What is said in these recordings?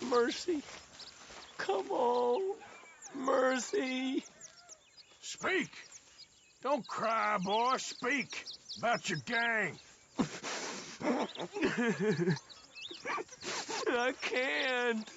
Mercy. Come on. Mercy. Speak! Don't cry, boy. Speak about your gang. I can't.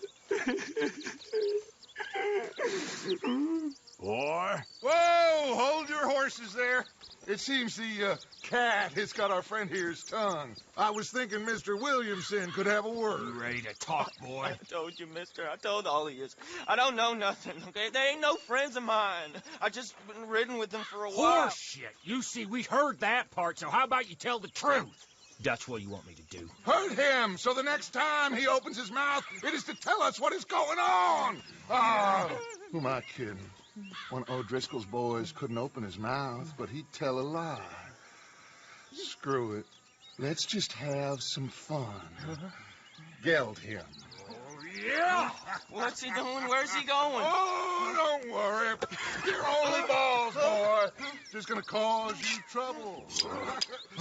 Boy. Whoa! Hold your horses there. It seems the cat has got our friend here's tongue. I was thinking Mr. Williamson could have a word. You ready to talk, boy? I told you, mister. I told all of you. I don't know nothing, okay? They ain't no friends of mine. I just been ridden with them for a while. Horseshit. You see, we heard that part, so how about you tell the truth? That's what you want me to do. Hurt him, so the next time he opens his mouth, it is to tell us what is going on. Ah, who am I kidding? One of O'Driscoll's boys couldn't open his mouth, but he'd tell a lie. Screw it. Let's just have some fun. Geld him. Yeah! What's he doing? Where's he going? Oh, don't worry. You're only balls, boy. Just gonna cause you trouble.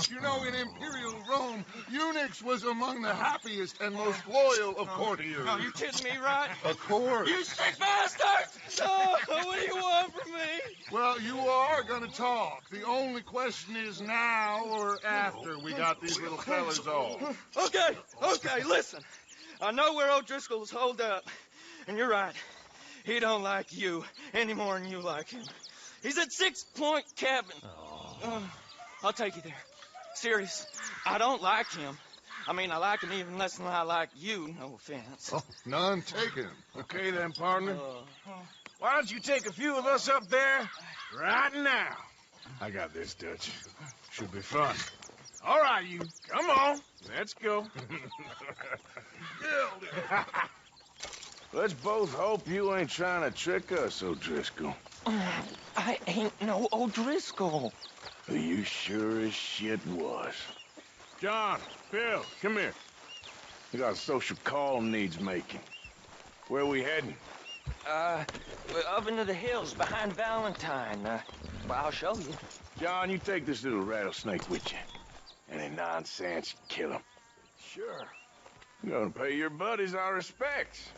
You know, in Imperial Rome, eunuchs was among the happiest and most loyal of courtiers. Oh, you kidding me, right? Of course. You sick bastard! Oh, what do you want from me? Well, you are gonna talk. The only question is now or after we got these little fellas off. Okay, listen. I know where O'Driscoll's holed up, and you're right. He don't like you any more than you like him. He's at 6 Point Cabin. I'll take you there. Serious. I don't like him. I mean, I like him even less than I like you, no offense. Oh, none taken. Okay then, partner. Why don't you take a few of us up there right now? I got this, Dutch. Should be fun. All right, you. Come on. Let's go. Let's both hope you ain't trying to trick us, O'Driscoll. I ain't no O'Driscoll. You sure as shit was. John, Bill, come here. We got a social call needs making. Where we heading? Up into the hills behind Valentine. Well, I'll show you. John, you take this little rattlesnake with you. Any nonsense, kill him. Sure. I'm gonna pay your buddies our respects.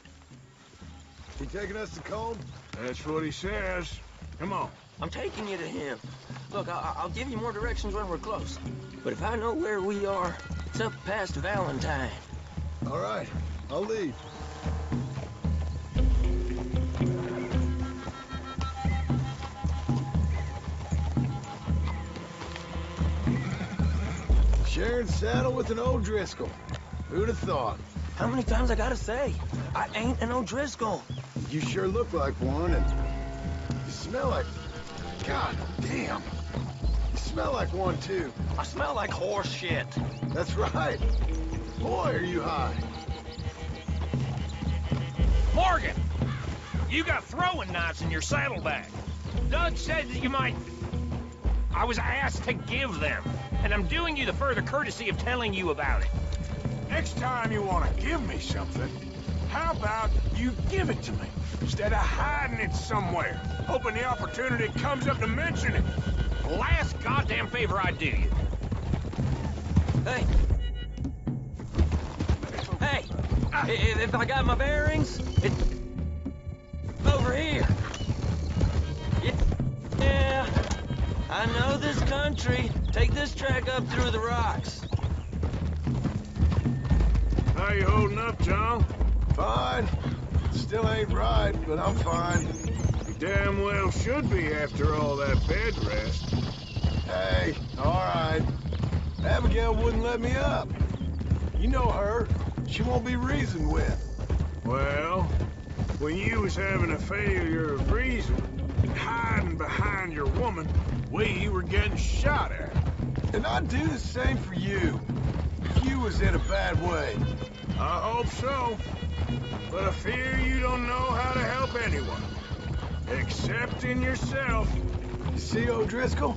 He taking us to Cone? That's what he says. Come on. I'm taking you to him. Look, I'll give you more directions when we're close. But if I know where we are, it's up past Valentine. All right, I'll lead. Sharing saddle with an O'Driscoll. Who'd have thought? How many times I gotta say? I ain't an O'Driscoll. You sure look like one, and you smell like... God damn. You smell like one, too. I smell like horse shit. That's right. Boy, are you high. Morgan! You got throwing knives in your saddlebag. Doug said that you might... I was asked to give them, and I'm doing you the further courtesy of telling you about it. Next time you want to give me something, how about you give it to me, instead of hiding it somewhere, hoping the opportunity comes up to mention it. Last goddamn favor I do you. Hey! If I got my bearings, it's over here. Yeah, I know this country. Take this track up through the rocks. How you holding up, John? Fine. Still ain't right, but I'm fine. You damn well should be after all that bed rest. Hey, all right. Abigail wouldn't let me up. You know her. She won't be reasoned with. Well, when you was having a failure of reason, hiding behind your woman, we were getting shot at. And I'd do the same for you, if you was in a bad way. I hope so. But I fear you don't know how to help anyone. Except in yourself. You see, O'Driscoll?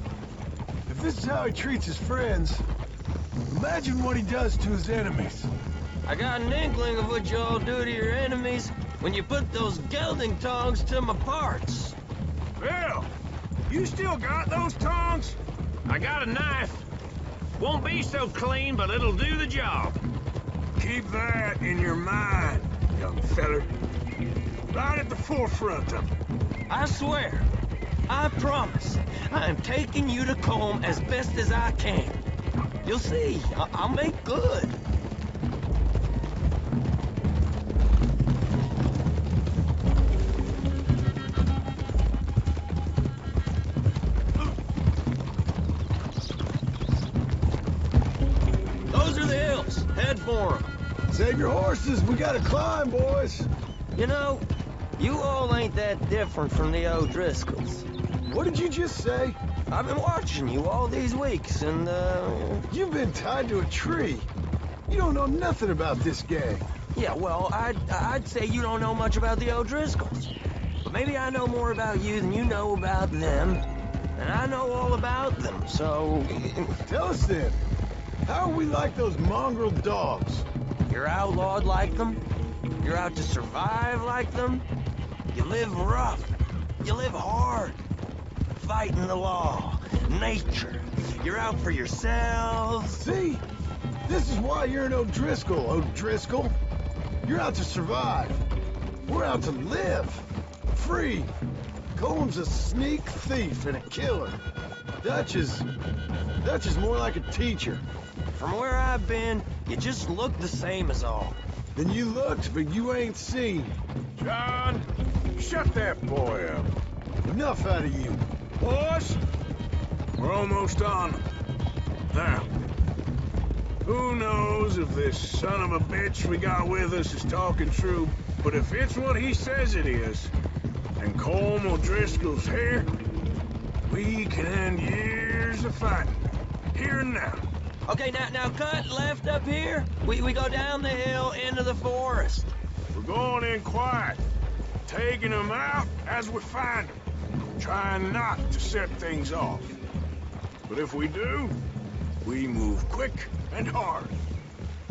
If this is how he treats his friends, imagine what he does to his enemies. I got an inkling of what y'all do to your enemies when you put those gelding tongs to my parts. Bill, you still got those tongs? I got a knife. Won't be so clean, but it'll do the job. Keep that in your mind, young feller. Right at the forefront of it. I swear, I promise, I am taking you to Combe as best as I can. You'll see, I'll make good. Those are the hills. Head for them. Save your horses, we gotta climb, boys. You know, you all ain't that different from the O'Driscolls. What did you just say? I've been watching you all these weeks, and, You've been tied to a tree. You don't know nothing about this gang. yeah, well, I'd say you don't know much about the O'Driscolls. But maybe I know more about you than you know about them. And I know all about them, so... Tell us then, how are we like those mongrel dogs? You're outlawed like them. You're out to survive like them. You live rough. You live hard. Fighting the law. Nature. You're out for yourselves. See? This is why you're an O'Driscoll, O'Driscoll. You're out to survive. We're out to live. Free. Comb's a sneak thief and a killer. Dutch is more like a teacher. From where I've been, you just look the same as all. Then you looked, but you ain't seen. John, shut that boy up. Enough out of you. Boys, we're almost on them. Now, who knows if this son of a bitch we got with us is talking true, but if it's what he says it is, and Colm O'Driscoll's here, we can end years of fighting. Here and now. Okay, now cut left up here. We go down the hill into the forest. We're going in quiet, taking them out as we find them, trying not to set things off. But if we do, we move quick and hard.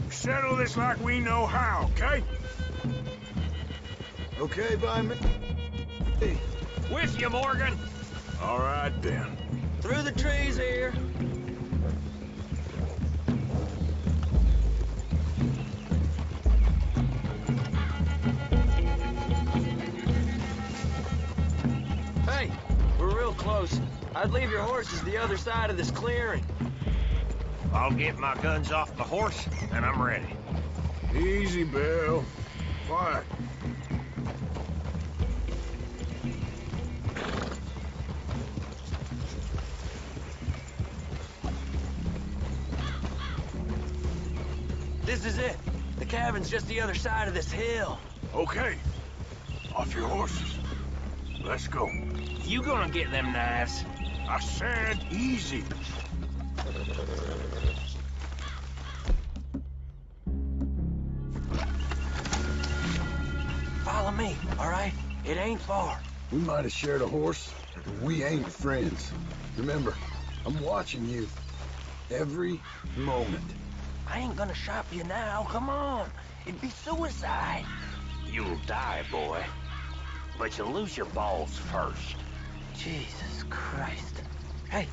We settle this like we know how, okay? Okay by me? Hey, With you, Morgan. All right, then. Through the trees here. Hey, we're real close. I'd leave your horses the other side of this clearing. I'll get my guns off the horse, and I'm ready. Easy, Bill. Quiet. This is it. The cabin's just the other side of this hill. Okay. Off your horses. Let's go. You gonna get them knives? I said easy. Follow me, all right? It ain't far. we might have shared a horse, but we ain't friends. Remember, I'm watching you. Every moment. I ain't gonna shop you now, come on. It'd be suicide. You'll die, boy. But you'll lose your balls first. Jesus Christ. Hey,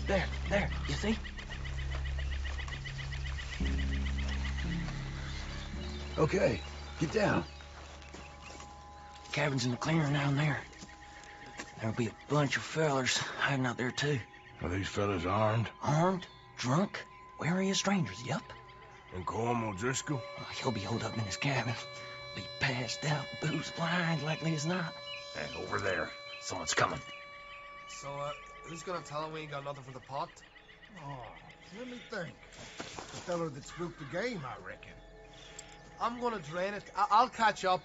there, you see? Okay, get down. Cabin's in the clearing down there. There'll be a bunch of fellers hiding out there too. Are these fellas armed? Armed, drunk, wary of strangers, yup. And Colm O'Driscoll? Oh, he'll be holed up in his cabin. Be passed out, booze blind, likely as not. Hey, over there. Someone's coming. So, who's gonna tell him we ain't got nothing for the pot? Oh, let me think. The fella that spooked the game, I reckon. I'm gonna drain it. I'll catch up.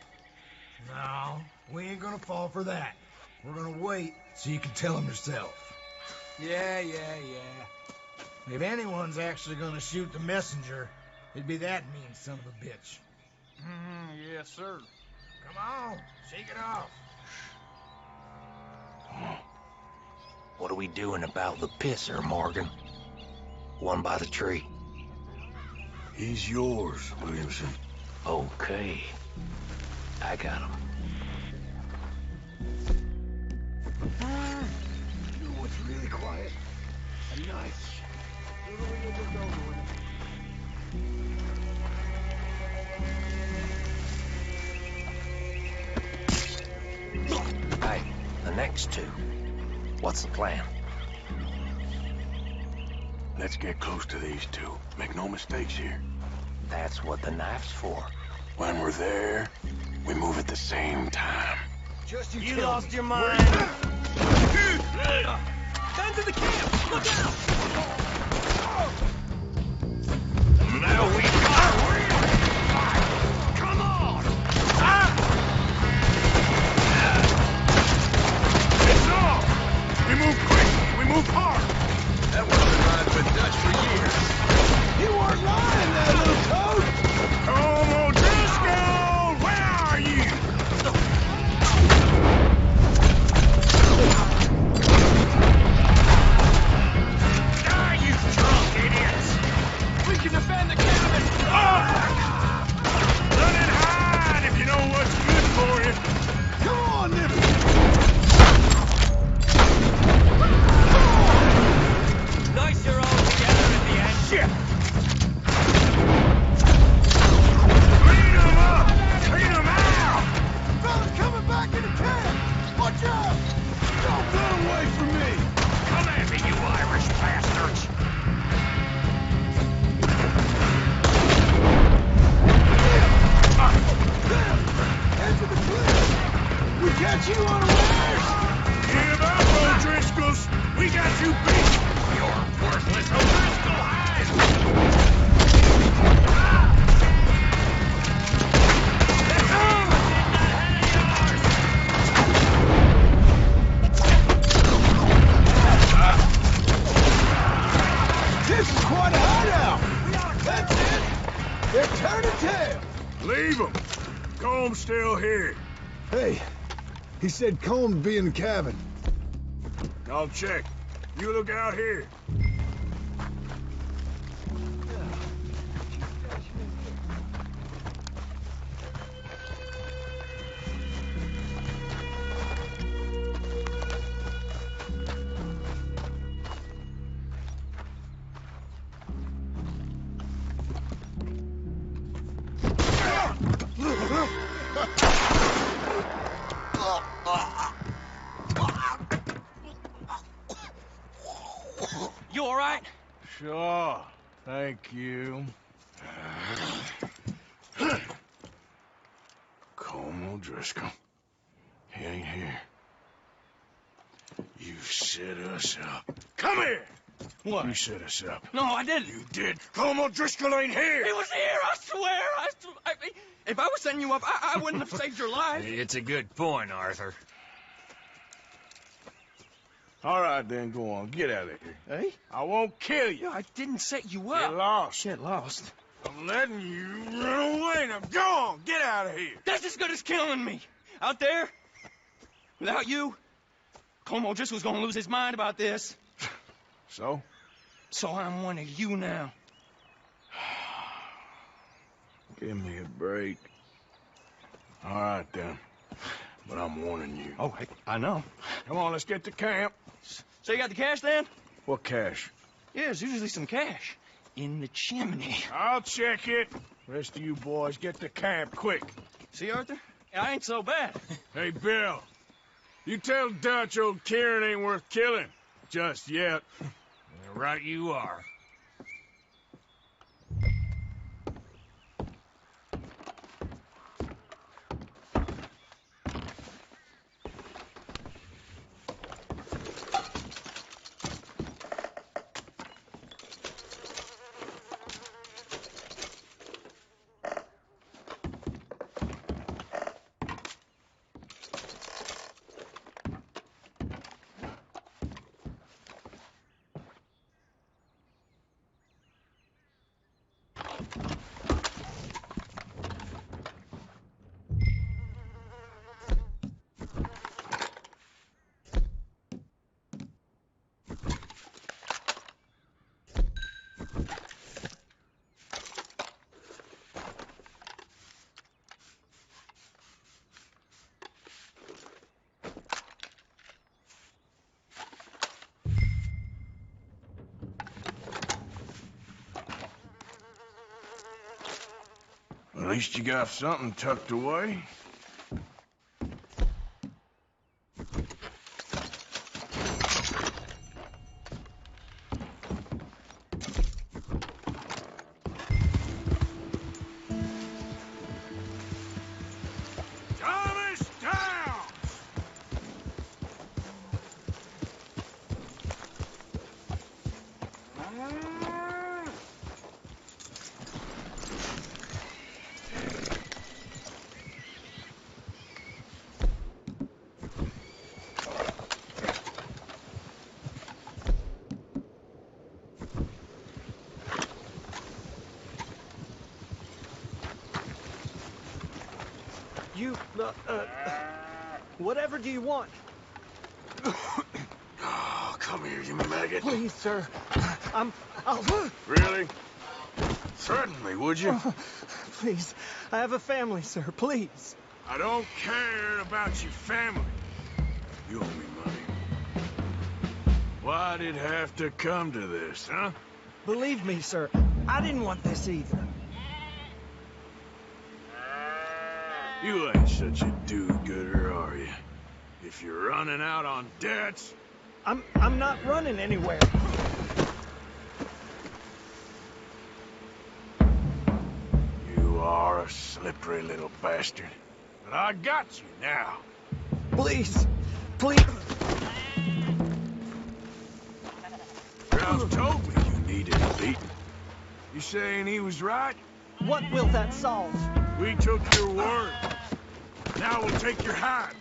No, we ain't gonna fall for that. We're gonna wait so you can tell him yourself. Yeah. If anyone's actually gonna shoot the messenger, it'd be that mean son of a bitch. Yes, sir. Come on, shake it off. What are we doing about the pisser, Morgan? One by the tree. He's yours, Williamson. Okay. I got him. You know what's really quiet? A knife. next two. What's the plan? Let's get close to these two. Make no mistakes here. That's what the knife's for. When we're there, we move at the same time. Just You tell lost me. your mind. Guns in the camp! Look out! Now we got a real fight! Come on! It's on! We move quick! We move hard! That one been riding with Dutch for years. You weren't lying there, little toad! Come on, Driscoll! Where are you? Die, you drunk idiots! We can defend the cabin! Run and hide if you know what's good for you. Come on, Nipper! Nice you're all together at the end. Shit! Clean 'em up! Clean 'em out! Fellas coming back into camp! Watch out! Don't run away from me! Come at me, you Irish bastards! Head to the cliff! We got you unawares! Give up, O'Driscolls! We got you beat! You're worthless O'Driscoll hide! This is quite a hideout! That's it! They're turning tail! Leave 'em! Comb's still here. Hey, he said Colm would be in the cabin. I'll check. You look out here. You all right? Sure. Thank you. Colm O'Driscoll. He ain't here. You set us up. Come here! What? You set us up. No, I didn't. You did. Colm O'Driscoll ain't here! He was here, I swear. If I was setting you up, I wouldn't have saved your life. It's a good point, Arthur. All right, then, go on. Get out of here. Hey? I won't kill you. I didn't set you Get up. lost. Get lost. I'm letting you run away. Now go on. Get out of here. That's as good as killing me. Out there, without you, Colm O'Driscoll's gonna lose his mind about this. So? So I'm one of you now. Give me a break. All right, then. But I'm warning you. Oh, I know. Come on, let's get to camp. So you got the cash then? What cash? Yeah, there's usually some cash in the chimney. I'll check it. Rest of you boys, get to camp, quick. See, Arthur? I ain't so bad. Hey, Bill. You tell Dutch old Kieran ain't worth killing. Just yet. Right you are. At least you got something tucked away. You, whatever do you want? Oh, come here, you maggot. Please, sir. I'll... Really? Threaten me, would you? Please, I have a family, sir. Please. I don't care about your family. You owe me money. Why'd it have to come to this, huh? Believe me, sir, I didn't want this either. You ain't such a do-gooder, are you? If you're running out on debts... I'm not running anywhere. You are a slippery little bastard. But I got you now. Please, please. Ralph told me you needed a beating. You saying he was right? What will that solve? We took your word. Now we'll take your hide.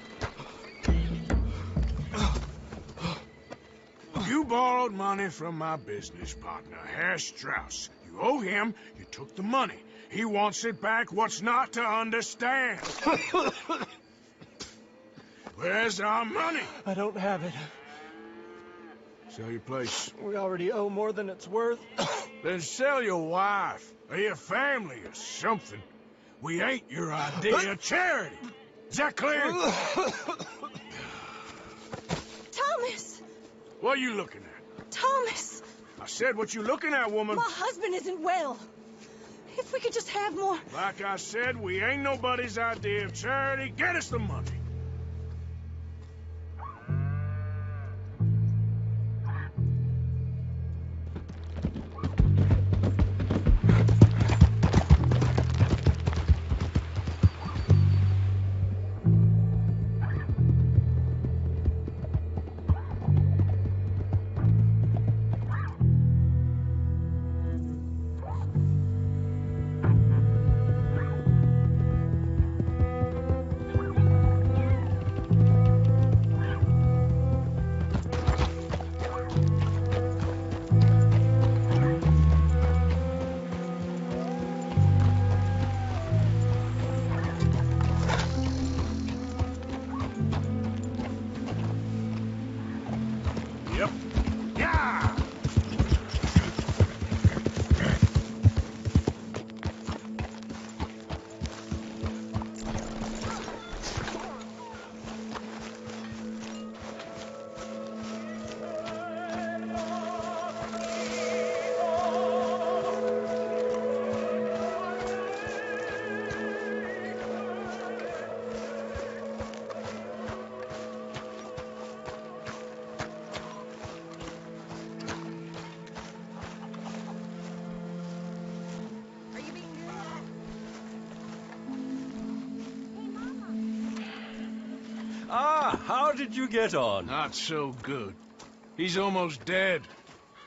You borrowed money from my business partner, Herr Strauss. You owe him, you took the money. He wants it back, what's not to understand? Where's our money? I don't have it. Sell your place. We already owe more than it's worth. Then sell your wife, or your family, or something. We ain't your idea of charity. Is that clear? Thomas! What are you looking at? Thomas! I said what you looking at, woman. My husband isn't well. If we could just have more... Like I said, we ain't nobody's idea of charity. Get us the money. Yep. Yeah! How did you get on? Not so good. He's almost dead.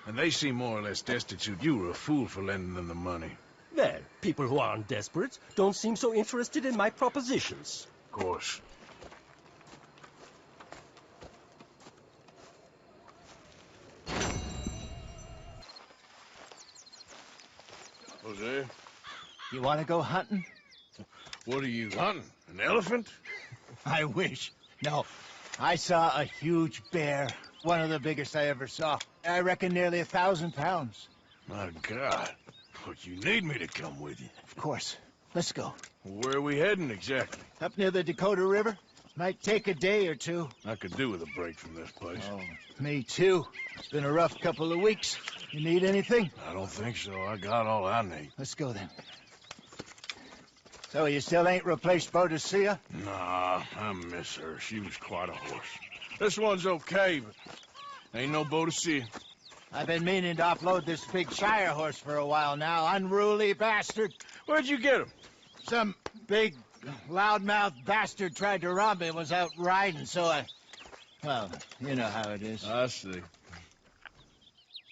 And they seem more or less destitute. You were a fool for lending them the money. Well, people who aren't desperate don't seem so interested in my propositions. Of course. Jose? You want to go hunting? What are you hunting? An elephant? I wish. No. I saw a huge bear. One of the biggest I ever saw. I reckon nearly 1,000 pounds. My God. But you need me to come with you. Of course. Let's go. Where are we heading exactly? Up near the Dakota River. Might take a day or two. I could do with a break from this place. Oh, me too. It's been a rough couple of weeks. You need anything? I don't think so. I got all I need. Let's go then. So you still ain't replaced Boadicea? Nah, I miss her. She was quite a horse. This one's okay, but ain't no Boadicea. I've been meaning to offload this big Shire horse for a while now. Unruly bastard. Where'd you get him? Some big, loudmouth bastard tried to rob me and was out riding, so I... Well, you know how it is. I see.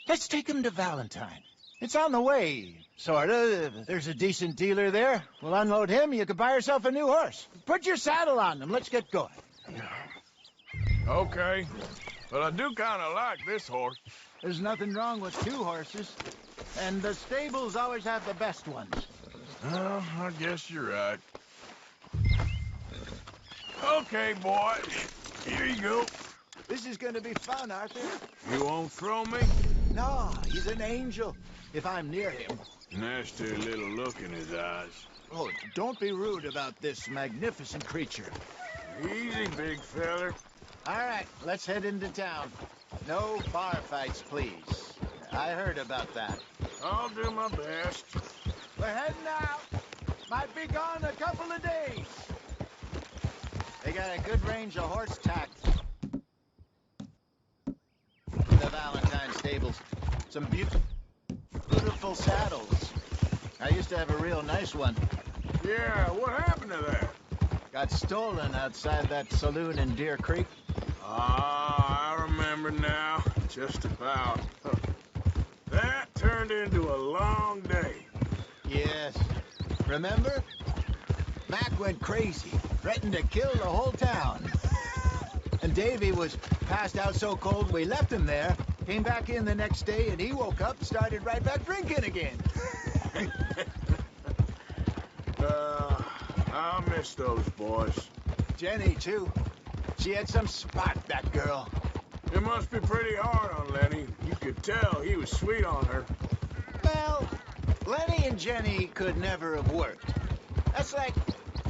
Let's take him to Valentine. It's on the way, sorta. There's a decent dealer there. We'll unload him, you can buy yourself a new horse. Put your saddle on them, let's get going. Okay, but I do kind of like this horse. There's nothing wrong with two horses. And the stables always have the best ones. Well, I guess you're right. Okay, boy. Here you go. This is gonna be fun, Arthur. You won't throw me? No, he's an angel. If I'm near him. Nasty little look in his eyes. Oh, don't be rude about this magnificent creature. Easy, big feller. All right, let's head into town. No bar fights, please. I heard about that. I'll do my best. We're heading out. Might be gone a couple of days. They got a good range of horse tack. The Valentine stables. Some beautiful saddles. I used to have a real nice one. Yeah, what happened to that? Got stolen outside that saloon in Deer Creek. Ah, I remember now. Just about. That turned into a long day. Yes. Remember? Mac went crazy, threatened to kill the whole town. And Davy was passed out so cold we left him there, came back in the next day, and he woke up and started right back drinking again. I miss those boys. Jenny, too. She had some spot, that girl. It must be pretty hard on Lenny. You could tell he was sweet on her. Well, Lenny and Jenny could never have worked. That's like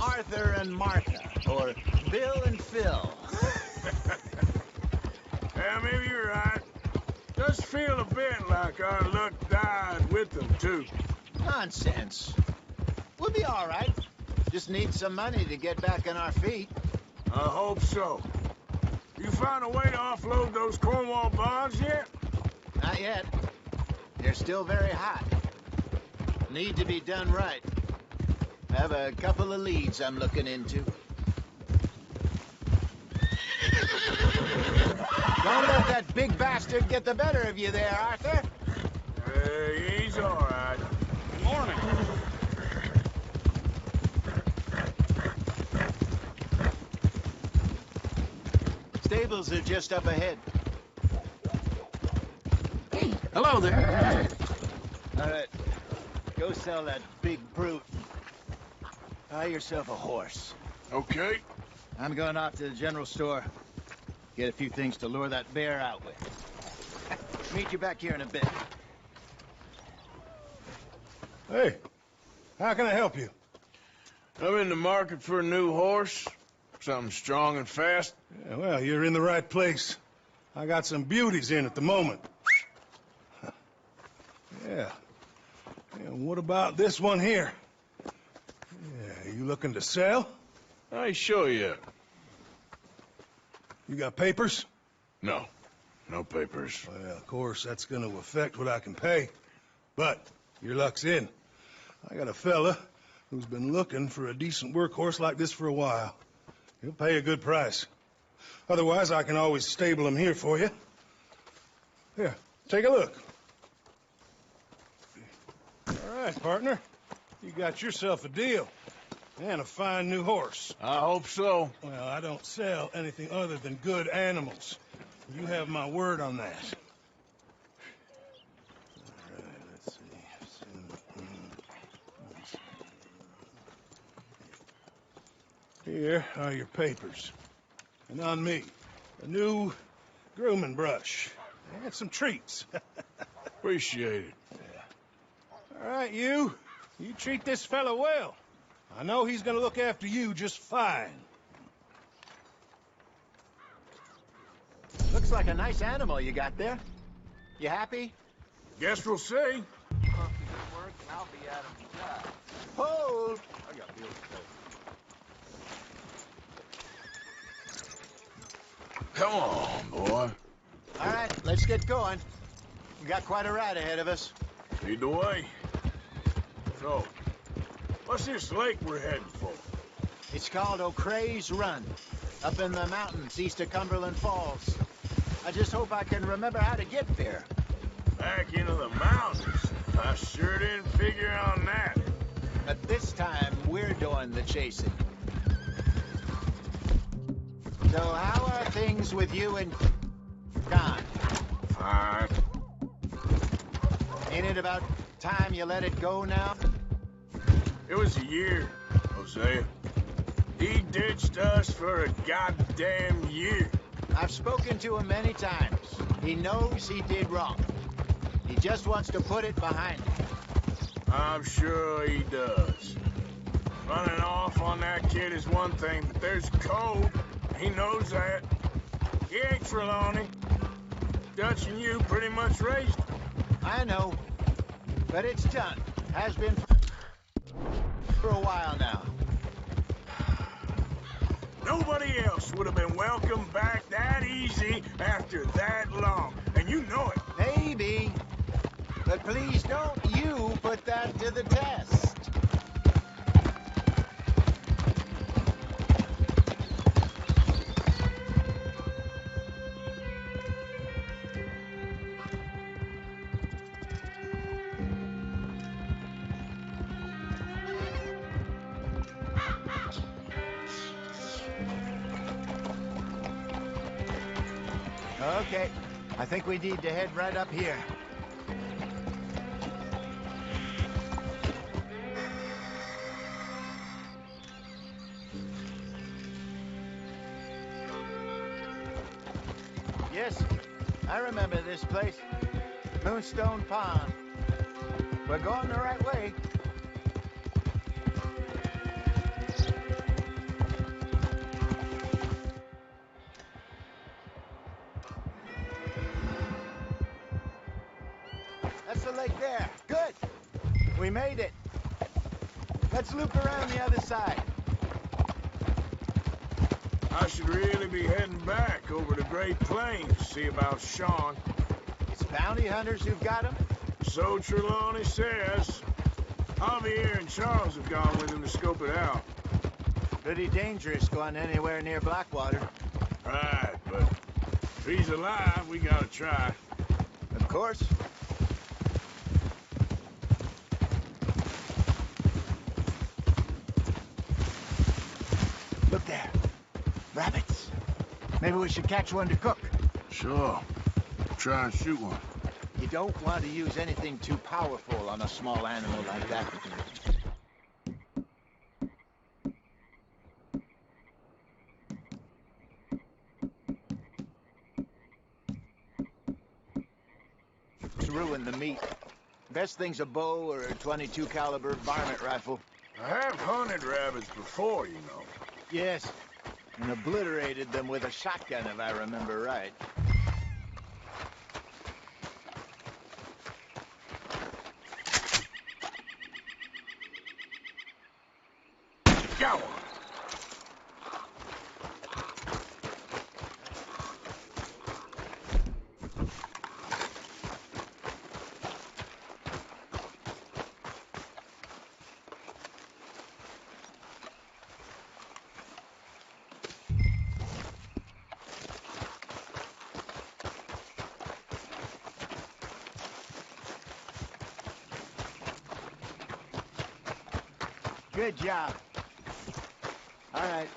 Arthur and Martha, or Bill and Phil. Yeah, maybe you're right. Does feel a bit like our luck died with them, too. Nonsense. We'll be all right. Just need some money to get back on our feet. I hope so. You found a way to offload those Cornwall bonds yet? Not yet. They're still very hot. Need to be done right. I have a couple of leads I'm looking into. Don't let that big bastard get the better of you there, Arthur. He's all right. Good morning. Stables are just up ahead. Hello there. All right. Go sell that big brute. Buy yourself a horse. Okay. I'm going off to the general store. Get a few things to lure that bear out with. Meet you back here in a bit. Hey, how can I help you? I'm in the market for a new horse. Something strong and fast. Yeah, well, you're in the right place. I got some beauties in at the moment. Yeah. And what about this one here? Yeah, you looking to sell? I ain't sure yet. You got papers? No. No papers. Well, of course, that's gonna affect what I can pay. But your luck's in. I got a fella who's been looking for a decent workhorse like this for a while. He'll pay a good price. Otherwise, I can always stable him here for you. Here, take a look. All right, partner. You got yourself a deal. And a fine new horse. I hope so. Well, I don't sell anything other than good animals. You have my word on that. All right, let's see. Here are your papers. And on me, a new grooming brush. And some treats. Appreciate it. Yeah. All right, you treat this fella well. I know he's gonna look after you just fine. Looks like a nice animal you got there. You happy? Guess we'll see. Good work, and I'll be out of the job. Hold! I got bills to pay. Come on, boy. All right, let's get going. We got quite a ride ahead of us. Lead the way. So, what's this lake we're heading for? It's called O'Creagh's Run, up in the mountains east of Cumberland Falls. I just hope I can remember how to get there. Back into the mountains? I sure didn't figure on that. But this time, we're doing the chasing. So how are things with you and John? Fine. Ain't it about time you let it go now? It was a year, Hosea. He ditched us for a goddamn year. I've spoken to him many times. He knows he did wrong. He just wants to put it behind him. I'm sure he does. Running off on that kid is one thing, but there's code. He knows that. He ain't Trelawney. Dutch and you pretty much raised him. I know. But it's done. Has been for a while now. Nobody else would have been welcomed back that easy after that long. And you know it. Maybe. But please don't you put that to the test. Okay, I think we need to head right up here. Yes, I remember this place. Moonstone Pond. We're going the right way. That's the lake there. Good. We made it. Let's loop around the other side. I should really be heading back over the Great Plains to see about Sean. It's bounty hunters who've got him? So Trelawney says. Javier and Charles have gone with him to scope it out. Pretty dangerous going anywhere near Blackwater. Right, but if he's alive, we gotta try. Of course. Look there. Rabbits. Maybe we should catch one to cook. Sure. Try and shoot one. You don't want to use anything too powerful on a small animal like that. To ruin the meat. Best thing's a bow or a .22 caliber varmint rifle. I have hunted rabbits before, you know. Yes, and obliterated them with a shotgun, if I remember right. Go! Good job. All right.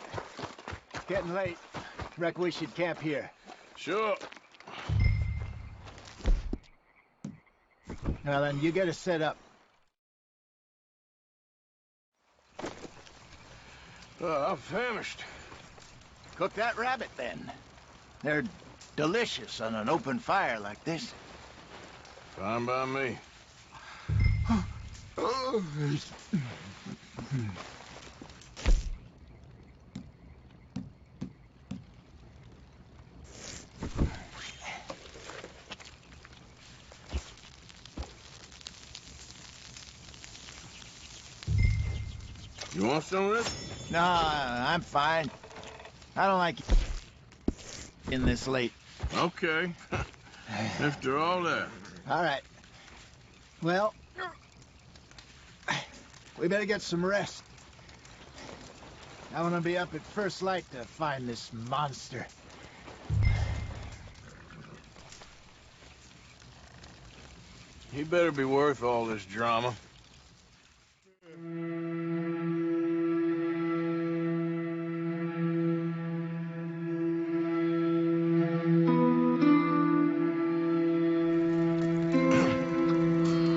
Getting late. Reckon we should camp here. Sure. Well, then, you get us set up. I'm famished. Cook that rabbit, then. They're delicious on an open fire like this. Fine by me. You want some of this? No, I'm fine. I don't like in this late. Okay. After all that. All right. Well, we better get some rest. I want to be up at first light to find this monster. He better be worth all this drama.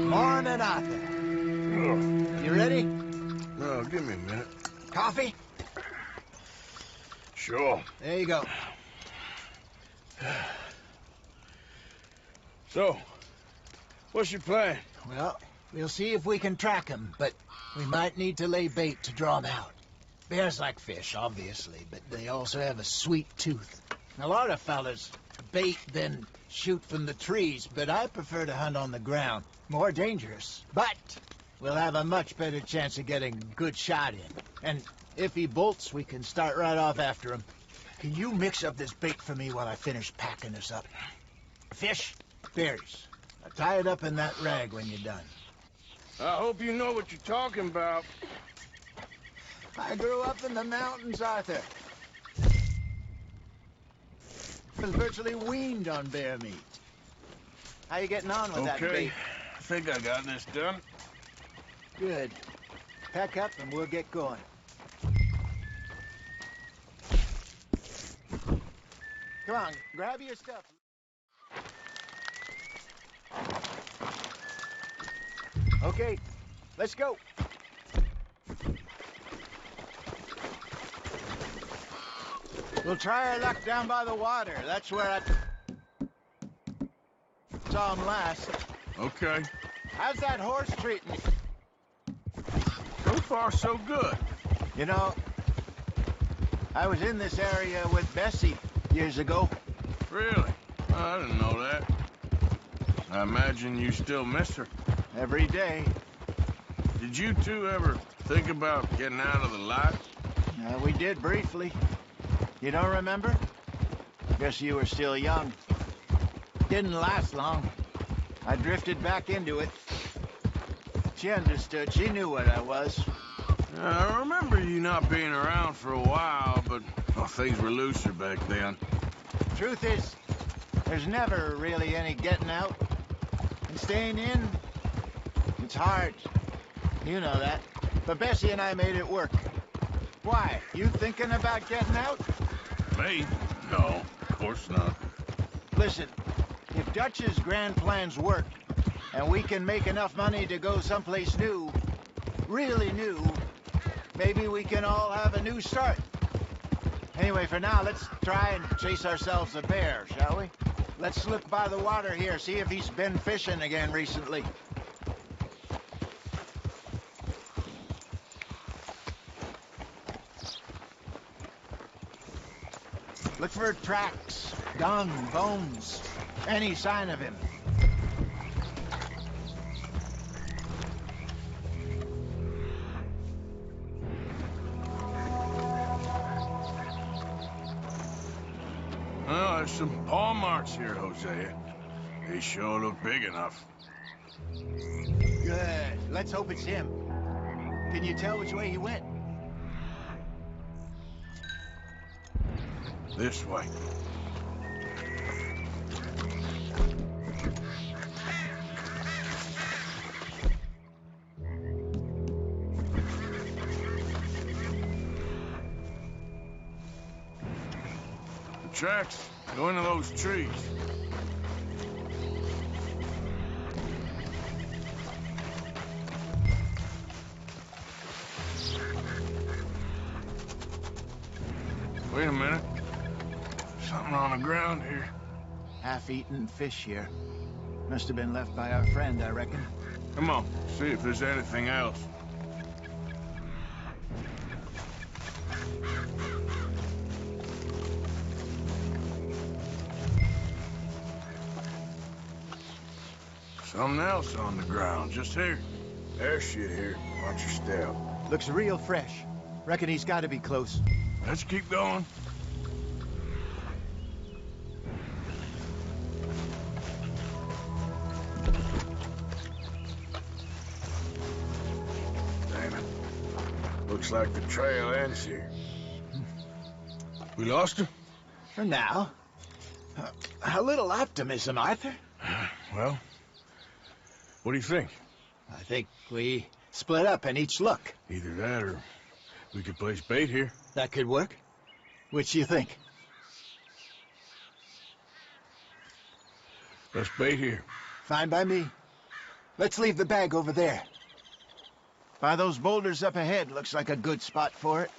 Morning, Arthur. You ready? No, give me a minute. Coffee? Sure. There you go. So, what's your plan? Well, we'll see if we can track him, but we might need to lay bait to draw him out. Bears like fish, obviously, but they also have a sweet tooth. A lot of fellas bait then shoot from the trees, but I prefer to hunt on the ground. More dangerous, but we'll have a much better chance of getting a good shot in. And if he bolts, we can start right off after him. Can you mix up this bait for me while I finish packing this up? Fish, berries. Now tie it up in that rag when you're done. I hope you know what you're talking about. I grew up in the mountains, Arthur. I was virtually weaned on bear meat. How you getting on with that bait? I think I got this done. Good. Pack up and we'll get going. Come on, grab your stuff. Okay, let's go. We'll try our luck down by the water. That's where I saw him last. Okay. How's that horse treating you? So far, so good. You know, I was in this area with Bessie years ago. Really? I didn't know that. I imagine you still miss her. Every day. Did you two ever think about getting out of the lot? We did briefly. You don't remember? Guess you were still young. Didn't last long. I drifted back into it. She understood. She knew what I was. I remember you not being around for a while, but things were looser back then. Truth is, there's never really any getting out. And staying in, it's hard. You know that. But Bessie and I made it work. Why? You thinking about getting out? Me? No, of course not. Listen, if Dutch's grand plans work, and we can make enough money to go someplace new, really new, maybe we can all have a new start. Anyway, for now, let's try and chase ourselves a bear, shall we? Let's look by the water here, see if he's been fishing again recently. Look for tracks, dung, bones, any sign of him. Well, there's some paw marks here, Hosea. They sure look big enough. Good. Let's hope it's him. Can you tell which way he went? This way. The tracks go into those trees. Wait a minute. Something on the ground here. Half-eaten fish here. Must have been left by our friend, I reckon. Come on, see if there's anything else. Something else on the ground, just here. There's shit here. Watch your step. Looks real fresh. Reckon he's got to be close. Let's keep going. Damn it. Looks like the trail ends here. We lost him? For now. A little optimism, Arthur. Well, what do you think? I think we split up and each look. Either that or we could place bait here. That could work. Which do you think? Let's bait here. Fine by me. Let's leave the bag over there. By those boulders up ahead, looks like a good spot for it.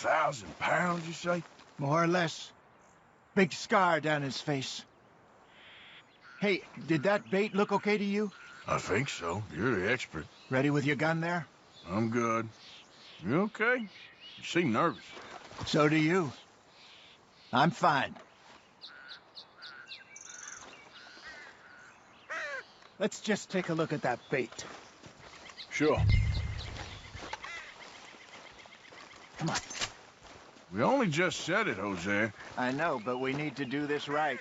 1,000 pounds, you say? More or less. Big scar down his face. Hey, did that bait look okay to you? I think so. You're the expert. Ready with your gun there? I'm good. You okay? You seem nervous. So do you. I'm fine. Let's just take a look at that bait. Sure. Come on. We only just said it, Jose. I know, but we need to do this right.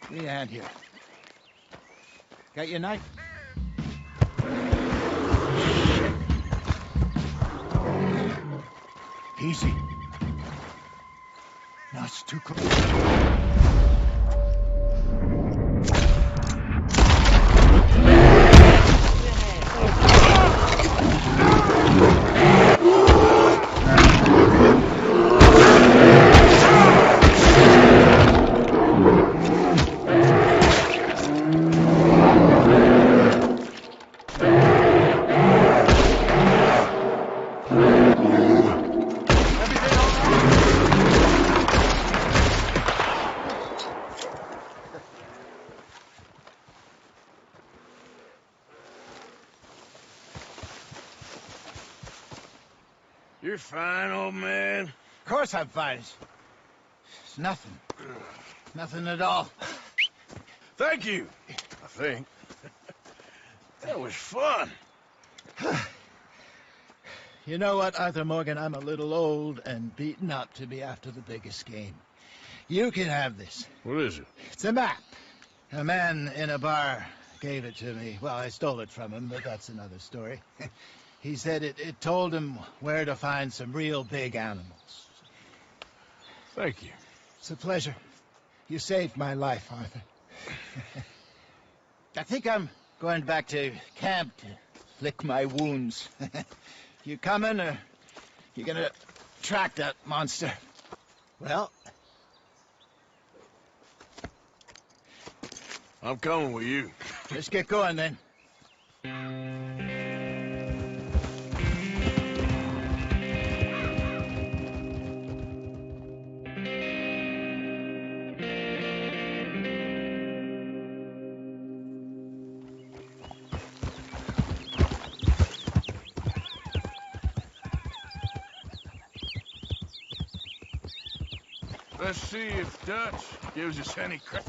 Give me a hand here. Got your knife? Easy. No, it's too close. You're fine, old man. Of course I'm fine. It's nothing. Nothing at all. Thank you, I think. That was fun. You know what, Arthur Morgan? I'm a little old and beaten up to be after the biggest game. You can have this. What is it? It's a map. A man in a bar gave it to me. Well, I stole it from him, but that's another story. He said it told him where to find some real big animals. Thank you. It's a pleasure. You saved my life, Arthur. I think I'm going back to camp to lick my wounds. You coming, or you gonna track that monster? Well, I'm coming with you. let's get going then. Let's see if Dutch gives us any crap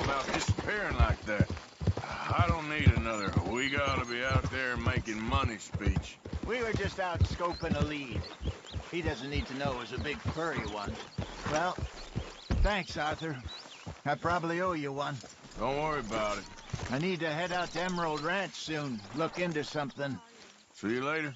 about disappearing like that. I don't need another "we gotta be out there making money" speech. We were just out scoping a lead. He doesn't need to know it was a big furry one. Well, thanks, Arthur. I probably owe you one. Don't worry about it. I need to head out to Emerald Ranch soon. Look into something. See you later.